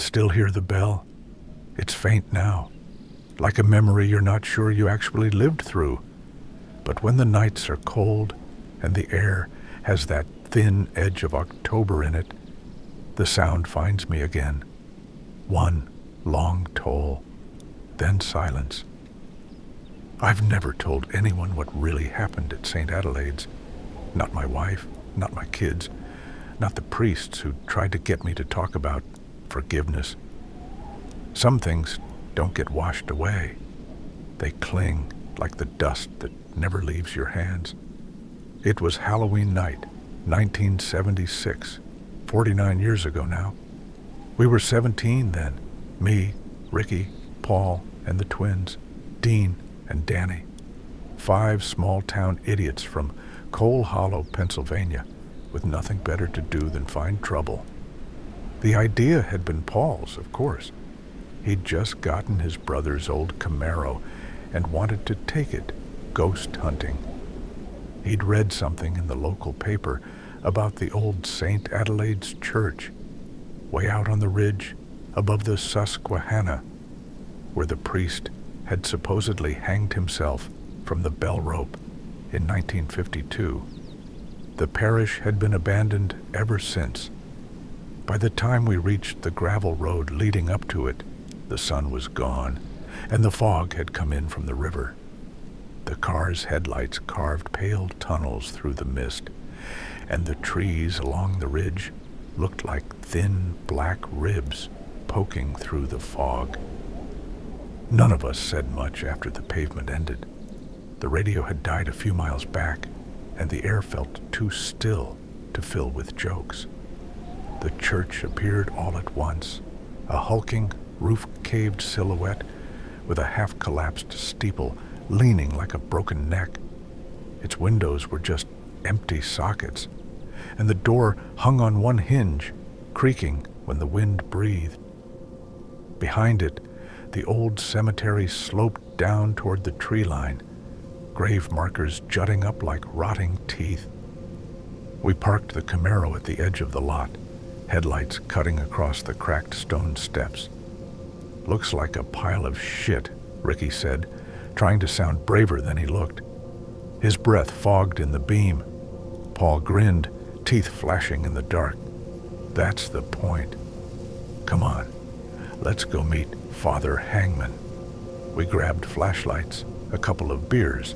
still hear the bell. It's faint now, like a memory you're not sure you actually lived through. But when the nights are cold and the air has that thin edge of October in it, the sound finds me again. One long toll, then silence. I've never told anyone what really happened at St. Adelaide's. Not my wife, not my kids, not the priests who tried to get me to talk about forgiveness. Some things don't get washed away. They cling like the dust that never leaves your hands. It was Halloween night, 1976, 49 years ago now. We were 17 then. Me, Ricky, Paul, and the twins, Dean and Danny. 5 small-town idiots from Coal Hollow, Pennsylvania, with nothing better to do than find trouble. The idea had been Paul's, of course. He'd just gotten his brother's old Camaro and wanted to take it ghost hunting. He'd read something in the local paper about the old St. Adelaide's Church, way out on the ridge above the Susquehanna, where the priest had supposedly hanged himself from the bell rope in 1952. The parish had been abandoned ever since. By the time we reached the gravel road leading up to it, the sun was gone, and the fog had come in from the river. The car's headlights carved pale tunnels through the mist, and the trees along the ridge looked like thin black ribs poking through the fog. None of us said much after the pavement ended. The radio had died a few miles back, and the air felt too still to fill with jokes. The church appeared all at once, a hulking, roof-caved silhouette with a half-collapsed steeple leaning like a broken neck. Its windows were just empty sockets, and the door hung on one hinge, creaking when the wind breathed. Behind it, the old cemetery sloped down toward the tree line, grave markers jutting up like rotting teeth. We parked the Camaro at the edge of the lot, headlights cutting across the cracked stone steps. "Looks like a pile of shit," Ricky said, trying to sound braver than he looked. His breath fogged in the beam. Paul grinned, teeth flashing in the dark. "That's the point. Come on, let's go meet Father Hangman." We grabbed flashlights, a couple of beers,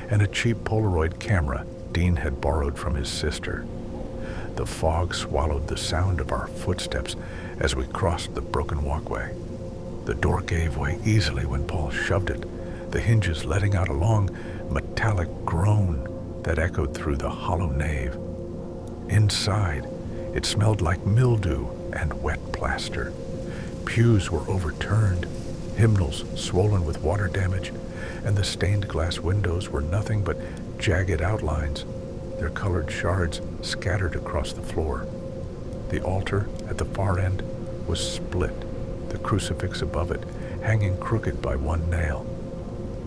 and a cheap Polaroid camera Dean had borrowed from his sister. The fog swallowed the sound of our footsteps as we crossed the broken walkway. The door gave way easily when Paul shoved it, the hinges letting out a long, metallic groan that echoed through the hollow nave. Inside, it smelled like mildew and wet plaster. Pews were overturned, hymnals swollen with water damage, and the stained glass windows were nothing but jagged outlines, their colored shards scattered across the floor. The altar at the far end was split, the crucifix above it hanging crooked by one nail.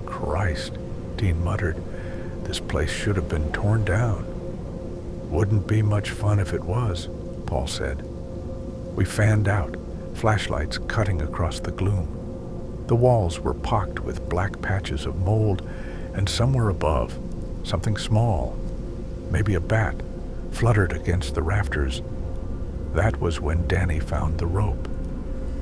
"Christ," Dean muttered, "this place should have been torn down." "Wouldn't be much fun if it was," Paul said. We fanned out, flashlights cutting across the gloom. The walls were pocked with black patches of mold, and somewhere above, something small, maybe a bat, fluttered against the rafters. That was when Danny found the rope.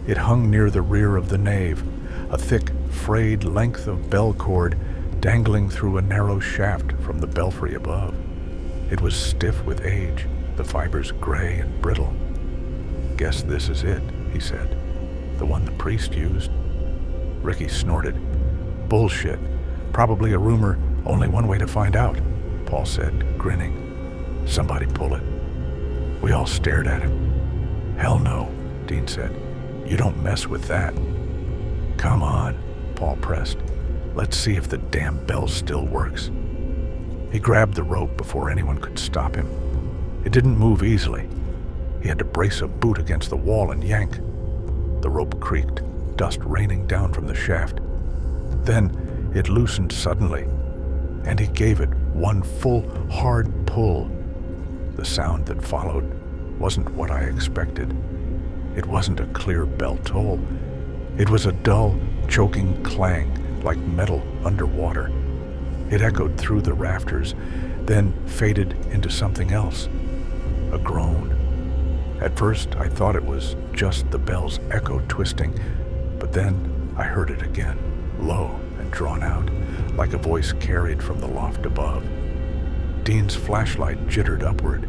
It hung near the rear of the nave, a thick, frayed length of bell cord dangling through a narrow shaft from the belfry above. It was stiff with age, the fibers gray and brittle. "Guess this is it," he said. "The one the priest used." Ricky snorted. "Bullshit. Probably a rumor, only one way to find out," Paul said, grinning. "Somebody pull it." We all stared at him. "Hell no," Dean said. "You don't mess with that." "Come on," Paul pressed. "Let's see if the damn bell still works." He grabbed the rope before anyone could stop him. It didn't move easily. He had to brace a boot against the wall and yank. The rope creaked, dust raining down from the shaft. Then it loosened suddenly, and he gave it one full, hard pull. The sound that followed wasn't what I expected. It wasn't a clear bell toll. It was a dull, choking clang like metal underwater. It echoed through the rafters, then faded into something else. A groan. At first, I thought it was just the bell's echo twisting, but then I heard it again, low and drawn out, like a voice carried from the loft above. Dean's flashlight jittered upward.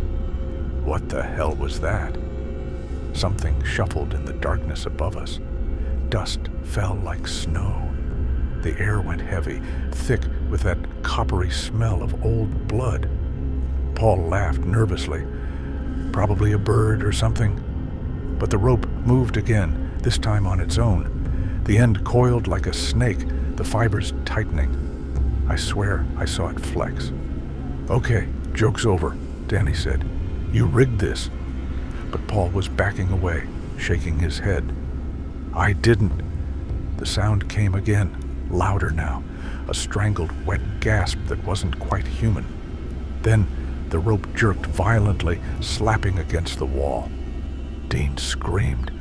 What the hell was that? Something shuffled in the darkness above us. Dust fell like snow. The air went heavy, thick with that coppery smell of old blood. Paul laughed nervously. Probably a bird or something. But the rope moved again, this time on its own. The end coiled like a snake, the fibers tightening. I swear I saw it flex. "Okay, joke's over," Danny said. "You rigged this." But Paul was backing away, shaking his head. "I didn't." The sound came again, louder now, a strangled, wet gasp that wasn't quite human. Then the rope jerked violently, slapping against the wall. Dean screamed.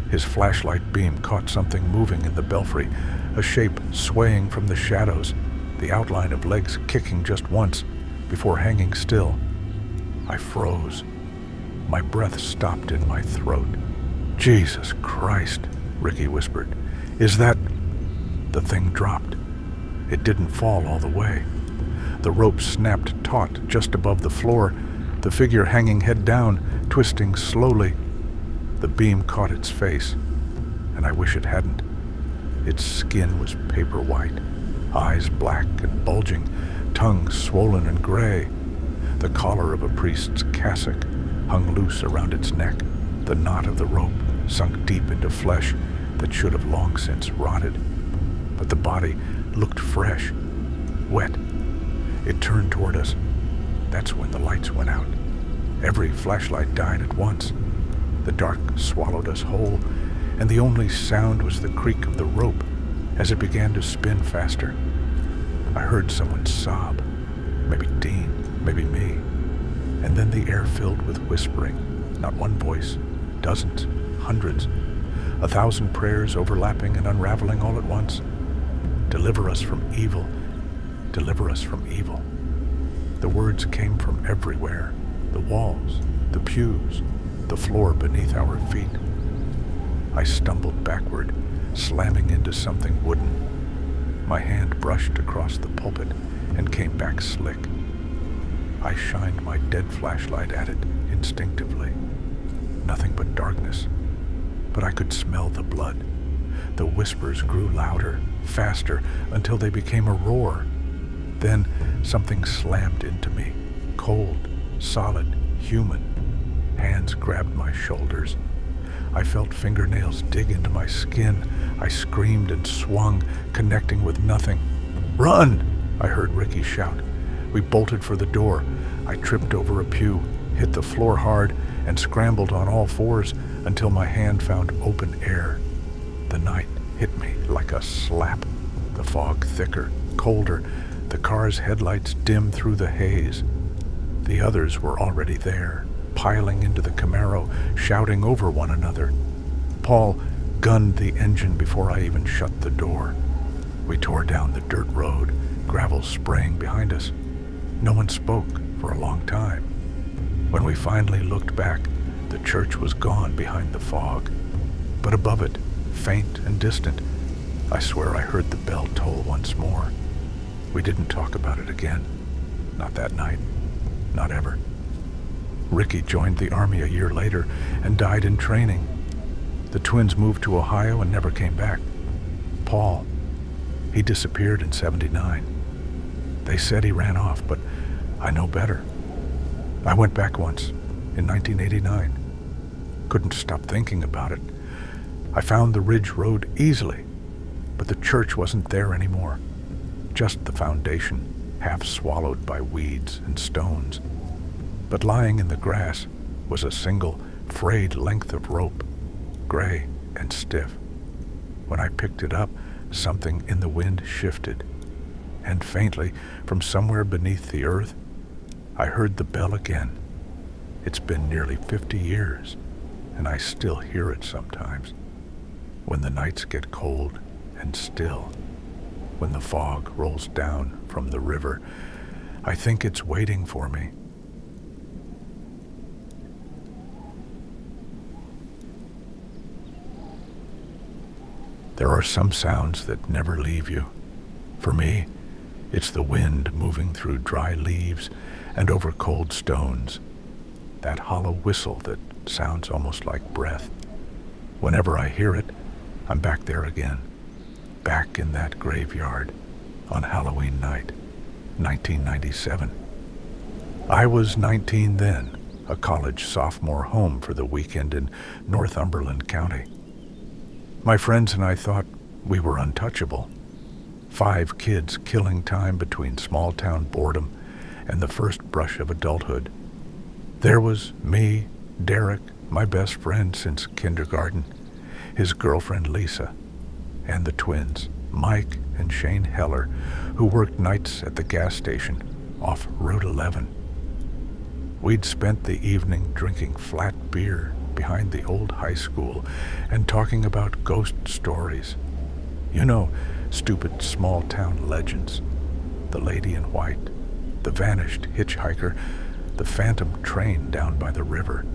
His flashlight beam caught something moving in the belfry, a shape swaying from the shadows, the outline of legs kicking just once, before hanging still. I froze. My breath stopped in my throat. "Jesus Christ," Ricky whispered. "Is that—" The thing dropped. It didn't fall all the way. The rope snapped taut just above the floor, the figure hanging head down, twisting slowly. The beam caught its face, and I wish it hadn't. Its skin was paper white, eyes black and bulging, tongue swollen and gray. The collar of a priest's cassock hung loose around its neck, the knot of the rope sunk deep into flesh that should have long since rotted. But the body looked fresh, wet. It turned toward us. That's when the lights went out. Every flashlight died at once. The dark swallowed us whole, and the only sound was the creak of the rope as it began to spin faster. I heard someone sob, maybe Dean, maybe me, and then the air filled with whispering, not one voice, dozens, hundreds, 1,000 prayers overlapping and unraveling all at once. "Deliver us from evil, deliver us from evil." The words came from everywhere, the walls, the pews, the floor beneath our feet. I stumbled backward, slamming into something wooden. My hand brushed across the pulpit and came back slick. I shined my dead flashlight at it instinctively. Nothing but darkness, but I could smell the blood. The whispers grew louder, faster, until they became a roar. Then something slammed into me, cold, solid, human. Hands grabbed my shoulders. I felt fingernails dig into my skin. I screamed and swung, connecting with nothing. "Run!" I heard Ricky shout. We bolted for the door. I tripped over a pew, hit the floor hard, and scrambled on all fours until my hand found open air. The night hit me like a slap. The fog thicker, colder, the car's headlights dim through the haze. The others were already there, piling into the Camaro, shouting over one another. Paul gunned the engine before I even shut the door. We tore down the dirt road, gravel spraying behind us. No one spoke for a long time. When we finally looked back, the church was gone behind the fog. But above it, faint and distant, I swear I heard the bell toll once more. We didn't talk about it again. Not that night. Not ever. Ricky joined the Army a year later and died in training. The twins moved to Ohio and never came back. Paul, he disappeared in '79. They said he ran off, but I know better. I went back once, in 1989. Couldn't stop thinking about it. I found the Ridge Road easily, but the church wasn't there anymore. Just the foundation, half swallowed by weeds and stones. But lying in the grass was a single, frayed length of rope, gray and stiff. When I picked it up, something in the wind shifted, and faintly, from somewhere beneath the earth, I heard the bell again. It's been nearly 50 years, and I still hear it sometimes. When the nights get cold and still, when the fog rolls down from the river, I think it's waiting for me. There are some sounds that never leave you. For me, it's the wind moving through dry leaves and over cold stones, that hollow whistle that sounds almost like breath. Whenever I hear it, I'm back there again, back in that graveyard on Halloween night, 1997. I was 19 then, a college sophomore home for the weekend in Northumberland County. My friends and I thought we were untouchable. 5 kids killing time between small-town boredom and the first brush of adulthood. There was me, Derek, my best friend since kindergarten, his girlfriend Lisa, and the twins, Mike and Shane Heller, who worked nights at the gas station off Route 11. We'd spent the evening drinking flat beer behind the old high school and talking about ghost stories. You know, stupid small-town legends. The lady in white, the vanished hitchhiker, the phantom train down by the river.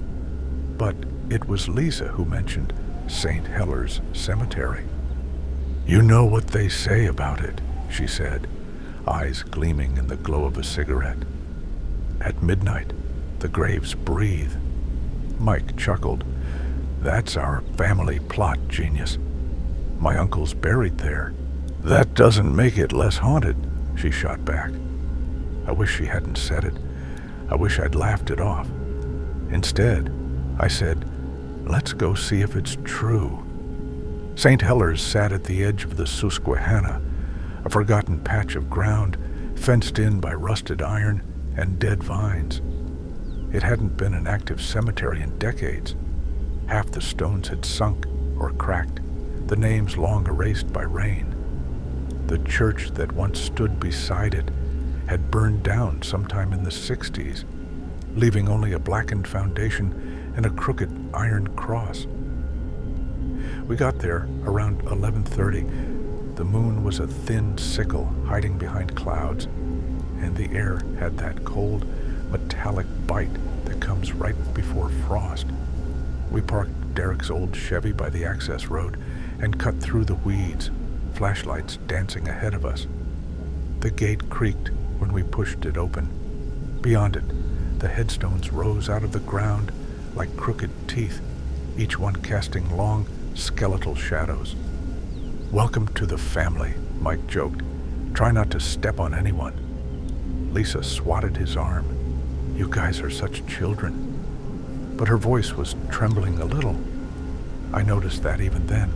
But it was Lisa who mentioned St. Heller's Cemetery. "You know what they say about it," she said, eyes gleaming in the glow of a cigarette. "At midnight, the graves breathe." Mike chuckled. "That's our family plot, genius. My uncle's buried there." "That doesn't make it less haunted," she shot back. I wish she hadn't said it. I wish I'd laughed it off. Instead, I said, "Let's go see if it's true." St. Heller's sat at the edge of the Susquehanna, a forgotten patch of ground fenced in by rusted iron and dead vines. It hadn't been an active cemetery in decades. Half the stones had sunk or cracked, the names long erased by rain. The church that once stood beside it had burned down sometime in the 60s, leaving only a blackened foundation and a crooked iron cross. We got there around 11:30. The moon was a thin sickle hiding behind clouds, and the air had that cold, metallic bite that comes right before frost. We parked Derek's old Chevy by the access road and cut through the weeds, flashlights dancing ahead of us. The gate creaked when we pushed it open. Beyond it, the headstones rose out of the ground like crooked teeth, each one casting long, skeletal shadows. "Welcome to the family," Mike joked. "Try not to step on anyone." Lisa swatted his arm. "You guys are such children." But her voice was trembling a little. I noticed that even then.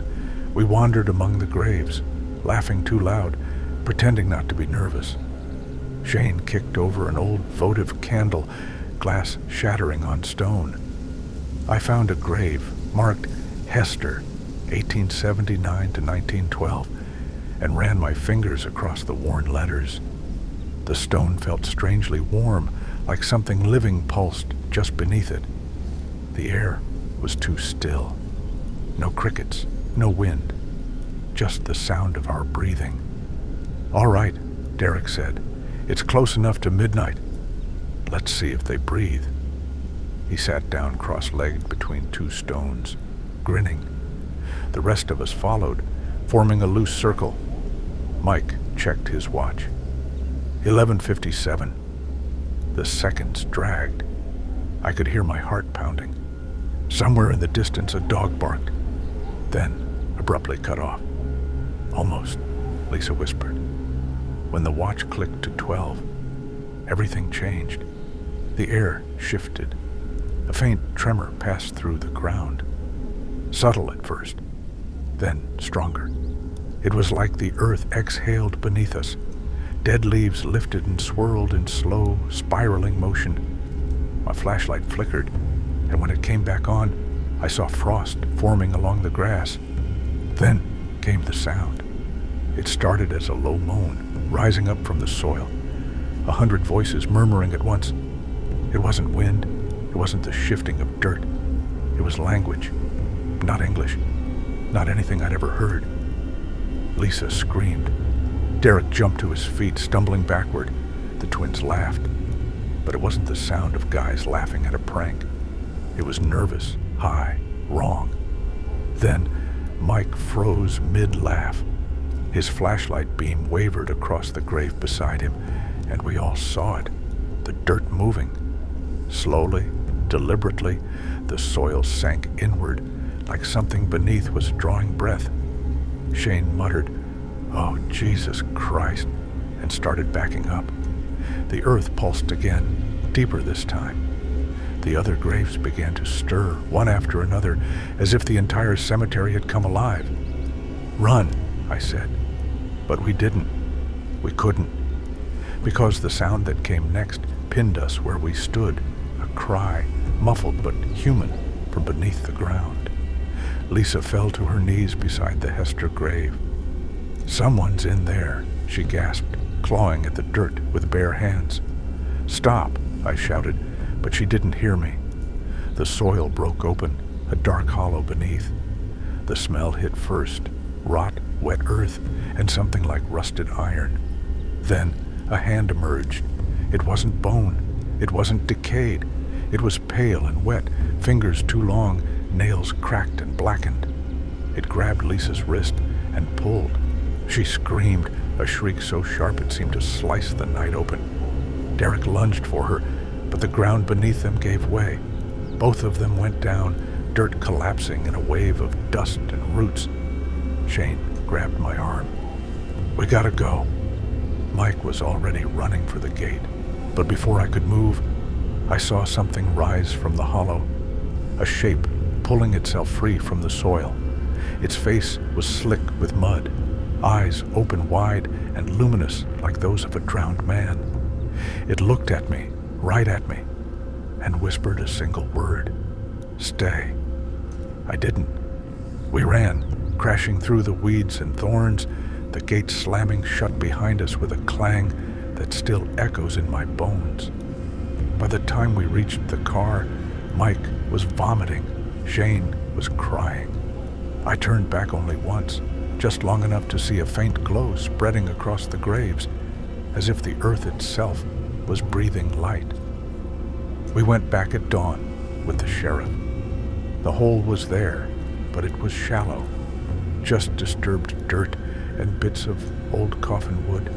We wandered among the graves, laughing too loud, pretending not to be nervous. Shane kicked over an old votive candle, glass shattering on stone. I found a grave marked Hester, 1879 to 1912, and ran my fingers across the worn letters. The stone felt strangely warm, like something living pulsed just beneath it. The air was too still. No crickets, no wind, just the sound of our breathing. "All right," Derek said. "It's close enough to midnight. Let's see if they breathe." He sat down cross-legged between 2 stones, grinning. The rest of us followed, forming a loose circle. Mike checked his watch. 11:57. The seconds dragged. I could hear my heart pounding. Somewhere in the distance a dog barked, then abruptly cut off. "Almost," Lisa whispered. When the watch clicked to 12, everything changed. The air shifted. A faint tremor passed through the ground. Subtle at first, then stronger. It was like the earth exhaled beneath us. Dead leaves lifted and swirled in slow, spiraling motion. My flashlight flickered, and when it came back on, I saw frost forming along the grass. Then came the sound. It started as a low moan, rising up from the soil. 100 voices murmuring at once. It wasn't wind. It wasn't the shifting of dirt. It was language, not English, not anything I'd ever heard. Lisa screamed. Derek jumped to his feet, stumbling backward. The twins laughed, but it wasn't the sound of guys laughing at a prank. It was nervous, high, wrong. Then Mike froze mid-laugh. His flashlight beam wavered across the grave beside him, and we all saw it, the dirt moving. Slowly, deliberately, the soil sank inward, like something beneath was drawing breath. Shane muttered, "Oh, Jesus Christ," and started backing up. The earth pulsed again, deeper this time. The other graves began to stir, one after another, as if the entire cemetery had come alive. "Run," I said. But we didn't. We couldn't. Because the sound that came next pinned us where we stood, a cry, muffled but human, from beneath the ground. Lisa fell to her knees beside the Hester grave. "Someone's in there," she gasped, clawing at the dirt with bare hands. "Stop," I shouted, but she didn't hear me. The soil broke open, a dark hollow beneath. The smell hit first, rot, wet earth, and something like rusted iron. Then a hand emerged. It wasn't bone. It wasn't decayed. It was pale and wet, fingers too long, nails cracked and blackened. It grabbed Lisa's wrist and pulled. She screamed, a shriek so sharp it seemed to slice the night open. Derek lunged for her, but the ground beneath them gave way. Both of them went down, dirt collapsing in a wave of dust and roots. Shane grabbed my arm. "We gotta go." Mike was already running for the gate, but before I could move, I saw something rise from the hollow, a shape pulling itself free from the soil. Its face was slick with mud, eyes open wide and luminous like those of a drowned man. It looked at me, right at me, and whispered a single word: "Stay." I didn't. We ran, crashing through the weeds and thorns, the gate slamming shut behind us with a clang that still echoes in my bones. By the time we reached the car, Mike was vomiting. Shane was crying. I turned back only once, just long enough to see a faint glow spreading across the graves, as if the earth itself was breathing light. We went back at dawn with the sheriff. The hole was there, but it was shallow, just disturbed dirt and bits of old coffin wood.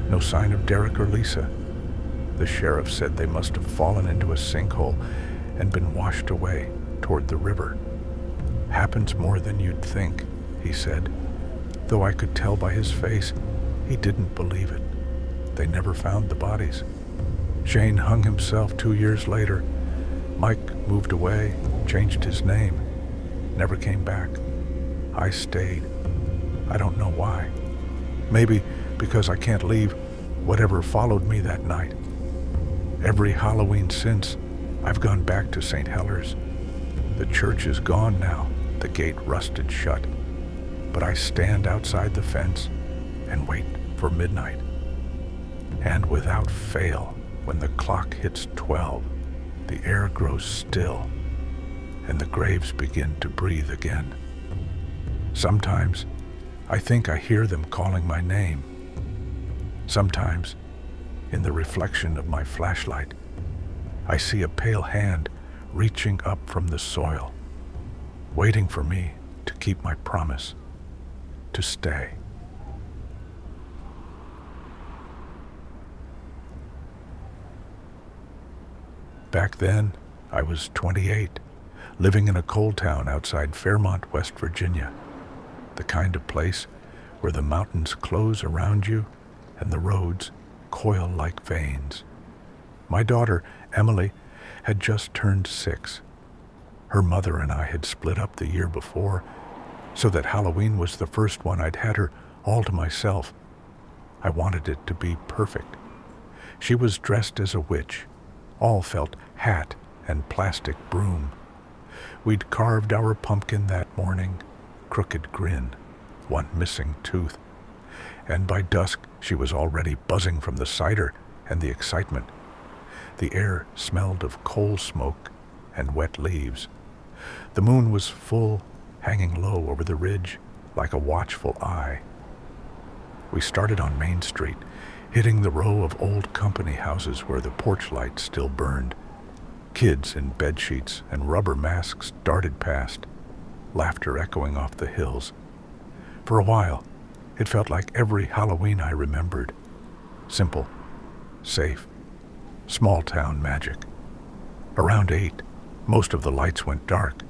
No sign of Derek or Lisa. The sheriff said they must have fallen into a sinkhole and been washed away toward the river. "Happens more than you'd think," he said, though I could tell by his face he didn't believe it. They never found the bodies. Shane hung himself 2 years later. Mike moved away, changed his name, never came back. I stayed. I don't know why. Maybe because I can't leave whatever followed me that night. Every Halloween since, I've gone back to St. Helers. The church is gone now, the gate rusted shut. But I stand outside the fence and wait for midnight. And without fail, when the clock hits 12, the air grows still and the graves begin to breathe again. Sometimes I think I hear them calling my name. Sometimes, in the reflection of my flashlight, I see a pale hand reaching up from the soil, waiting for me to keep my promise, to stay. Back then, I was 28, living in a coal town outside Fairmont, West Virginia, the kind of place where the mountains close around you and the roads coil like veins. My daughter, Emily, had just turned 6. Her mother and I had split up the year before, so that Halloween was the first one I'd had her all to myself. I wanted it to be perfect. She was dressed as a witch, all felt hat and plastic broom. We'd carved our pumpkin that morning, crooked grin, one missing tooth. And by dusk, she was already buzzing from the cider and the excitement. The air smelled of coal smoke and wet leaves. The moon was full, hanging low over the ridge like a watchful eye. We started on Main Street, hitting the row of old company houses where the porch light still burned. Kids in bedsheets and rubber masks darted past, laughter echoing off the hills. For a while, it felt like every Halloween I remembered. Simple, safe, small-town magic. Around 8, most of the lights went dark.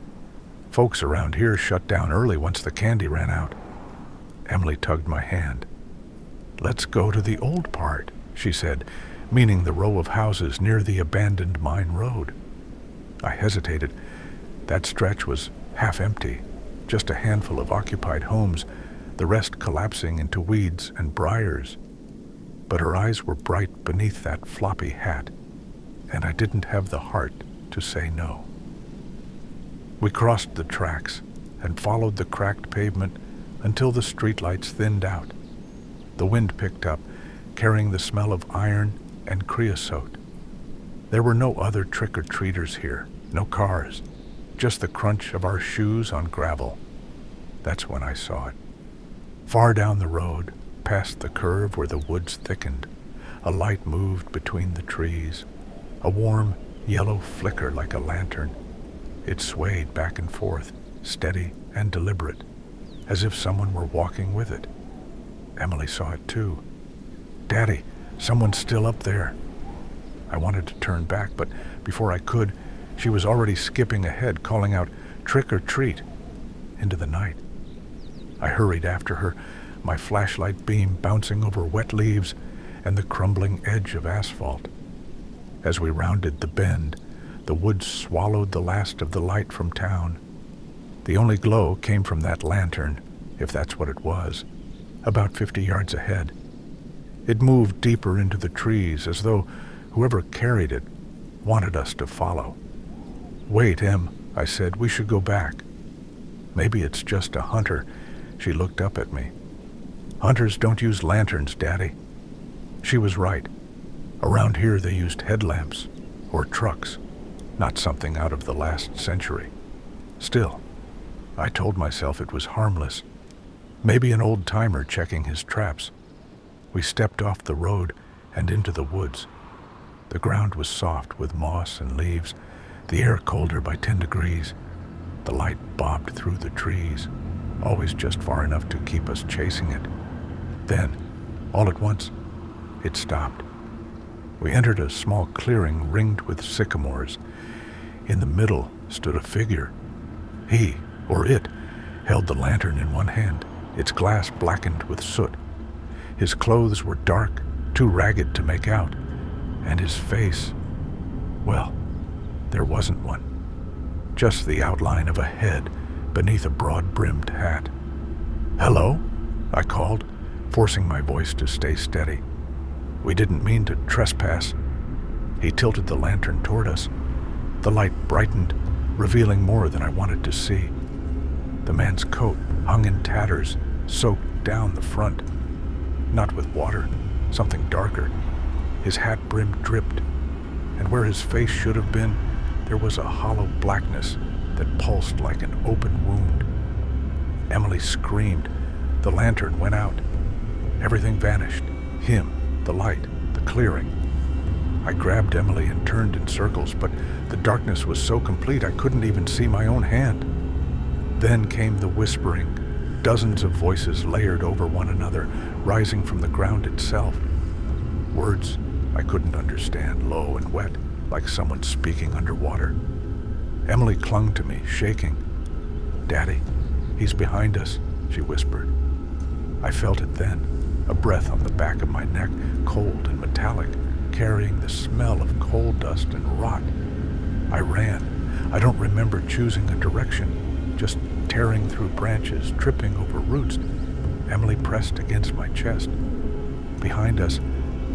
Folks around here shut down early once the candy ran out. Emily tugged my hand. "Let's go to the old part," she said, meaning the row of houses near the abandoned mine road. I hesitated. That stretch was half empty, just a handful of occupied homes, the rest collapsing into weeds and briars. But her eyes were bright beneath that floppy hat, and I didn't have the heart to say no. We crossed the tracks and followed the cracked pavement until the streetlights thinned out. The wind picked up, carrying the smell of iron and creosote. There were no other trick-or-treaters here, no cars, just the crunch of our shoes on gravel. That's when I saw it. Far down the road, past the curve where the woods thickened, a light moved between the trees, a warm yellow flicker like a lantern. It swayed back and forth, steady and deliberate, as if someone were walking with it. Emily saw it too. "Daddy, someone's still up there." I wanted to turn back, but before I could, she was already skipping ahead, calling out, "Trick or treat," into the night. I hurried after her, my flashlight beam bouncing over wet leaves and the crumbling edge of asphalt. As we rounded the bend, the woods swallowed the last of the light from town. The only glow came from that lantern, if that's what it was, about 50 yards ahead. It moved deeper into the trees, as though whoever carried it wanted us to follow. "Wait, Em," I said, "we should go back." "Maybe it's just a hunter." She looked up at me. "Hunters don't use lanterns, Daddy." She was right. Around here they used headlamps or trucks, not something out of the last century. Still, I told myself it was harmless. Maybe an old-timer checking his traps. We stepped off the road and into the woods. The ground was soft with moss and leaves, the air colder by 10 degrees. The light bobbed through the trees, always just far enough to keep us chasing it. Then, all at once, it stopped. We entered a small clearing ringed with sycamores. In the middle stood a figure. He, or it, held the lantern in one hand, its glass blackened with soot. His clothes were dark, too ragged to make out, and his face, well, there wasn't one. Just the outline of a head beneath a broad-brimmed hat. "Hello?" I called, forcing my voice to stay steady. We didn't mean to trespass. He tilted the lantern toward us. The light brightened, revealing more than I wanted to see. The man's coat hung in tatters, soaked down the front. Not with water, something darker. His hat brim dripped, and where his face should have been, there was a hollow blackness that pulsed like an open wound. Emily screamed. The lantern went out. Everything vanished. Him, the light, the clearing. I grabbed Emily and turned in circles, but the darkness was so complete I couldn't even see my own hand. Then came the whispering, dozens of voices layered over one another, rising from the ground itself. Words I couldn't understand, low and wet, like someone speaking underwater. Emily clung to me, shaking. "Daddy, he's behind us," she whispered. I felt it then, a breath on the back of my neck, cold and metallic, carrying the smell of coal dust and rot. I ran. I don't remember choosing a direction, just tearing through branches, tripping over roots. Emily pressed against my chest. Behind us,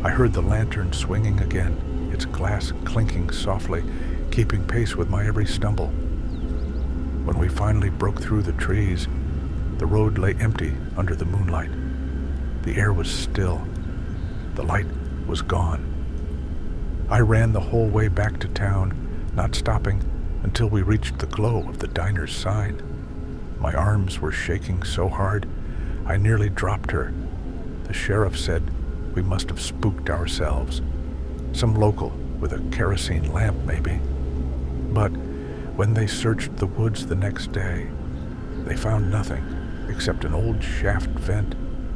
I heard the lantern swinging again, its glass clinking softly, keeping pace with my every stumble. When we finally broke through the trees, the road lay empty under the moonlight. The air was still. The light was gone. I ran the whole way back to town, not stopping, until we reached the glow of the diner's sign. My arms were shaking so hard, I nearly dropped her. The sheriff said we must have spooked ourselves. Some local with a kerosene lamp, maybe. But when they searched the woods the next day, they found nothing except an old shaft vent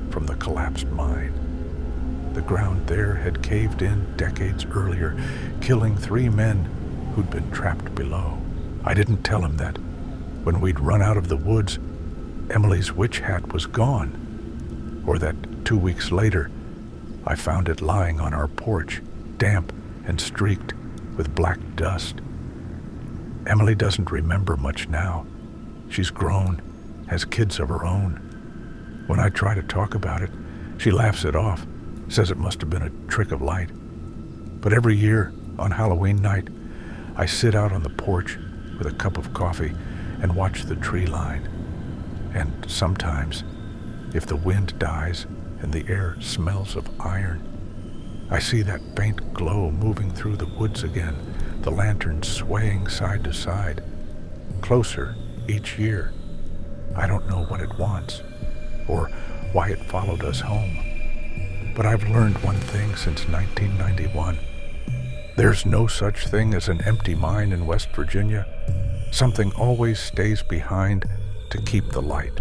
from the collapsed mine. The ground there had caved in decades earlier, killing 3 men who'd been trapped below. I didn't tell him that when we'd run out of the woods, Emily's witch hat was gone, or that 2 weeks later, I found it lying on our porch, damp and streaked with black dust. Emily doesn't remember much now. She's grown, has kids of her own. When I try to talk about it, she laughs it off, says it must have been a trick of light. But every year, on Halloween night, I sit out on the porch with a cup of coffee and watch the tree line. And sometimes, if the wind dies and the air smells of iron, I see that faint glow moving through the woods again, the lanterns swaying side to side, closer each year. I don't know what it wants, or why it followed us home. But I've learned one thing since 1991. There's no such thing as an empty mine in West Virginia. Something always stays behind to keep the light.